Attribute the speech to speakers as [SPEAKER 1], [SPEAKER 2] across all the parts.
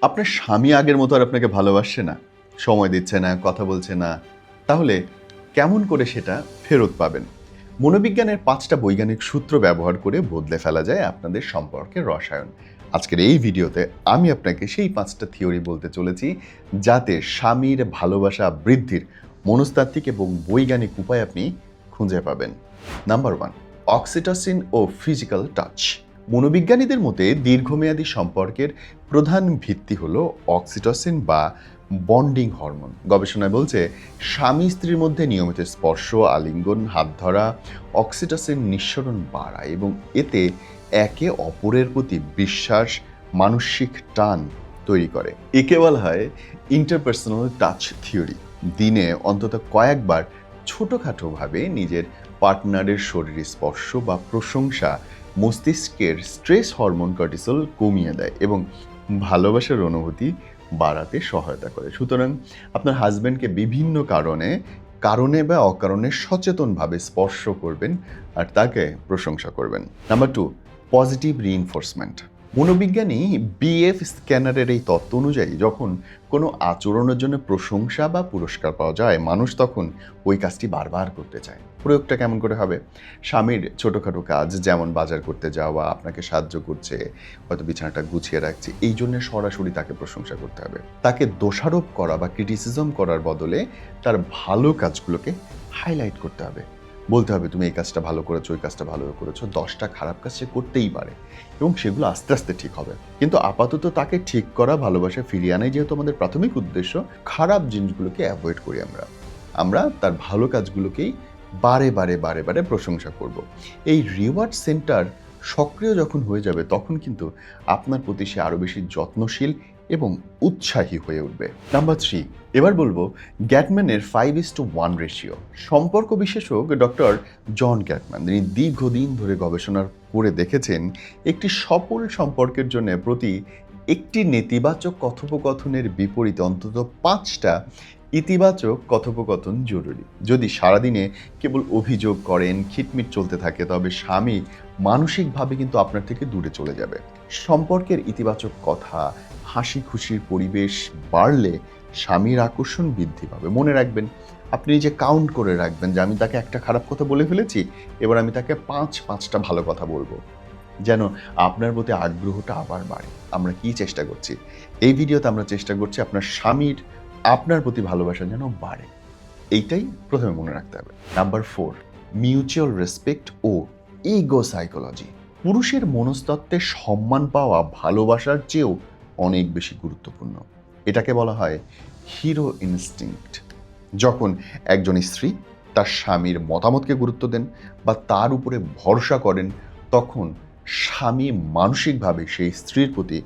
[SPEAKER 1] আপনার স্বামী আগের মতো আর আপনাকে ভালোবাসছে না, সময় দিচ্ছে না, কথা বলছে না, তাহলে কেমন করে সেটা ফেরত পাবেন? মনোবিজ্ঞানের ৫টা বৈজ্ঞানিক সূত্র ব্যবহার করে বদলে ফেলা যায় আপনাদের সম্পর্কের রসায়ন। আজকের এই ভিডিওতে আমি আপনাকে সেই ৫টা থিওরি বলতে চলেছি, যাতে স্বামীর ভালোবাসা বৃদ্ধির মনস্তাত্ত্বিক এবং বৈজ্ঞানিক উপায় আপনি খুঁজে পাবেন। নাম্বার 1, অক্সিটোসিন ও ফিজিক্যাল টাচ। মনোবিজ্ঞানীদের মতে দীর্ঘমেয়াদী সম্পর্কের প্রধান ভিত্তি হলো অক্সিটোসিন বা বন্ডিং হরমোন। গবেষণায় বলছে স্বামী স্ত্রীর মধ্যে নিয়মিত স্পর্শ, আলিঙ্গন, হাত ধরা অক্সিটোসিন নিঃসরণ বাড়ায় এবং এতে একে অপরের প্রতি বিশ্বাস, মানসিক টান তৈরি করে। একে বলা হয় ইন্টারপার্সোনাল টাচ থিওরি। দিনে অন্তত কয়েকবার ছোটোখাটোভাবে নিজের পার্টনারের শরীরে স্পর্শ বা প্রশংসা মস্তিষ্কের স্ট্রেস হরমোন কর্টিসল কমিয়ে দেয় এবং ভালোবাসার অনুভূতি বাড়াতে সহায়তা করে। সুতরাং আপনার হাজব্যান্ডকে বিভিন্ন কারণে বা অকারণে সচেতনভাবে স্পর্শ করবেন আর তাকে প্রশংসা করবেন। Number 2, positive reinforcement. মনোবিজ্ঞানী বিএফ স্ক্যানারের এই তত্ত্ব অনুযায়ী যখন কোনো আচরণের জন্য প্রশংসা বা পুরস্কার পাওয়া যায়, মানুষ তখন ওই কাজটি বারবার করতে চায়। প্রয়োগটা কেমন করে হবে? স্বামীর ছোটোখাটো কাজ, যেমন বাজার করতে যাওয়া, আপনাকে সাহায্য করছে, হয়তো বিছানাটা গুছিয়ে রাখছে, এই জন্য সরাসরি তাকে প্রশংসা করতে হবে। তাকে দোষারোপ করা বা ক্রিটিসিজম করার বদলে তার ভালো কাজগুলোকে হাইলাইট করতে হবে। বলতে হবে, তুমি এই কাজটা ভালো করেছো, ওই কাজটা ভালো করেছো। 10টা খারাপ কাজ সে করতেই পারে এবং সেগুলো আস্তে আস্তে ঠিক হবে। কিন্তু আপাতত তাকে ঠিক করা, ভালোবাসা ফিরিয়ে আনাই যেহেতু আমাদের প্রাথমিক উদ্দেশ্য, খারাপ জিনিসগুলোকে অ্যাভয়েড করি। আমরা তার ভালো কাজগুলোকেই বারে বারে প্রশংসা করব। এই রিওয়ার্ড সেন্টার সক্রিয় যখন হয়ে যাবে, তখন কিন্তু আপনার প্রতি সে আরও বেশি যত্নশীল এবং উৎসাহী হয়ে উঠবে। নাম্বার 3, এবার বলবো গ্যাটম্যানের 5:1 রেশিও। সম্পর্ক বিশেষজ্ঞ ডক্টর জন গ্যাটম্যান, তিনি দীর্ঘদিন ধরে গবেষণা করে দেখেছেন একটি সফল সম্পর্কের জন্য প্রতি একটি নেতিবাচক কথোপকথনের বিপরীতে অন্তত 5টা ইতিবাচক কথোপকথন জরুরি। যদি সারাদিনে কেবল অভিযোগ করেন, খিটমিট চলতে থাকে, তবে স্বামী মানসিকভাবে কিন্তু আপনার থেকে দূরে চলে যাবে। সম্পর্কের ইতিবাচক কথা, হাসি খুশির পরিবেশ বাড়লে স্বামীর আকর্ষণ বৃদ্ধি পাবে। মনে রাখবেন, আপনি নিজে কাউন্ট করে রাখবেন যে আমি তাকে একটা খারাপ কথা বলে ফেলেছি, এবার আমি তাকে 5টা ভালো কথা বলবো, যেন আপনার প্রতি আগ্রহটা আবার বাড়ে। আমরা কি চেষ্টা করছি? এই ভিডিওতে আমরা চেষ্টা করছি আপনার স্বামীর আপনার প্রতি ভালোবাসা যেন বাড়ে। এইটাই প্রথমে মনে রাখতে হবে। নাম্বার 4, মিউচুয়াল রেসপেক্ট ও ইগো সাইকোলজি। পুরুষের মনস্তত্ত্বে সম্মান পাওয়া ভালোবাসার চেয়েও অনেক বেশি গুরুত্বপূর্ণ। এটাকে বলা হয় হিরো ইনস্টিংক্ট। যখন একজন স্ত্রী তার স্বামীর মতামতকে গুরুত্ব দেন বা তার উপরে ভরসা করেন, তখন স্বামী মানসিকভাবে সেই স্ত্রীর প্রতি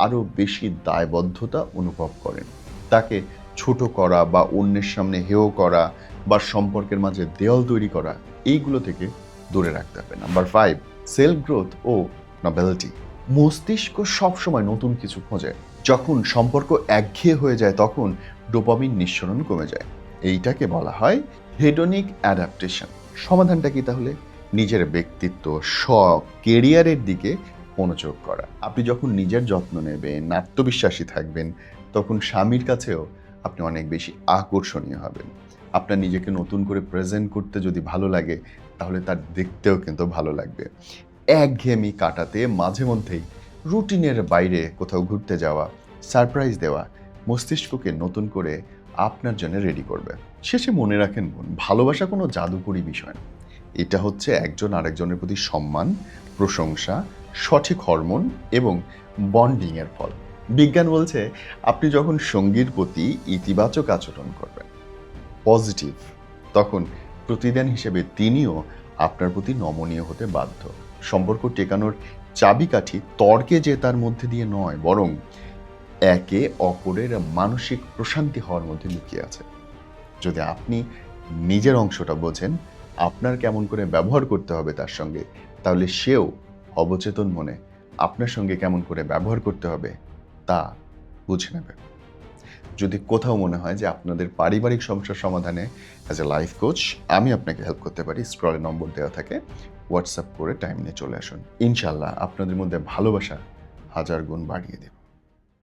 [SPEAKER 1] আরও বেশি দায়বদ্ধতা অনুভব করেন। তাকে ছোট করা বা অন্যের সামনে হেয় করা বা সম্পর্কের মাঝে দেওয়াল তৈরি করা, এইগুলো থেকে দূরে রাখতে হবে। নাম্বার 5, সেলফ গ্রোথ ও নভেলটি। মস্তিষ্ক সবসময় নতুন কিছু খোঁজে। যখন সম্পর্ক একঘেয়ে হয়ে যায়, তখন ডোপামিন নিঃসরণ কমে যায়। এইটাকে বলা হয় হেডোনিক অ্যাডাপ্টেশন। সমাধানটা কি তাহলে? নিজের ব্যক্তিত্ব, শখ, কেরিয়ারের দিকে মনোযোগ করা। আপনি যখন নিজের যত্ন নেবেন, আত্মবিশ্বাসী থাকবেন, তখন স্বামীর কাছেও আপনি অনেক বেশি আকর্ষণীয় হবেন। আপনার নিজেকে নতুন করে প্রেজেন্ট করতে যদি ভালো লাগে, তাহলে তার দেখতেও কিন্তু ভালো লাগবে। একঘেয়েমি কাটাতে মাঝে মধ্যেই রুটিনের বাইরে কোথাও ঘুরতে যাওয়া, সারপ্রাইজ দেওয়া মস্তিষ্ককে নতুন করে আপনার জন্য রেডি করবে। শেষে মনে রাখেন বোন, ভালোবাসা কোনো জাদুকরি বিষয় না। এটা হচ্ছে একজন আরেকজনের প্রতি সম্মান, প্রশংসা, সঠিক হরমোন এবং বন্ডিংয়ের ফল। বিজ্ঞান বলছে আপনি যখন সঙ্গীর প্রতি ইতিবাচক আচরণ করবেন, পজিটিভ, তখন প্রতিদান হিসেবে তিনিও আপনার প্রতি নমনীয় হতে বাধ্য। সম্পর্ক টেকানোর চাবিকাঠি তর্কে জেতার মধ্যে দিয়ে নয়, বরং একে অপরের মানসিক প্রশান্তি হওয়ার মধ্যে লুকিয়ে আছে। যদি আপনি নিজের অংশটা বোঝেন, আপনার কেমন করে ব্যবহার করতে হবে তার সঙ্গে, তাহলে সেও অবচেতন মনে আপনার সঙ্গে কেমন করে ব্যবহার করতে হবে তা বুঝে নেবে। যদি কোথাও মনে হয় যে আপনাদের পারিবারিক সমস্যার সমাধানে অ্যাজ এ লাইফ কোচ আমি আপনাকে হেল্প করতে পারি, স্ক্রলে নম্বর দেওয়া থাকে, হোয়াটসঅ্যাপ করে টাইম নিয়ে চলে আসুন। ইনশাল্লাহ আপনাদের মধ্যে ভালোবাসা 1000 গুণ বাড়িয়ে দেবে।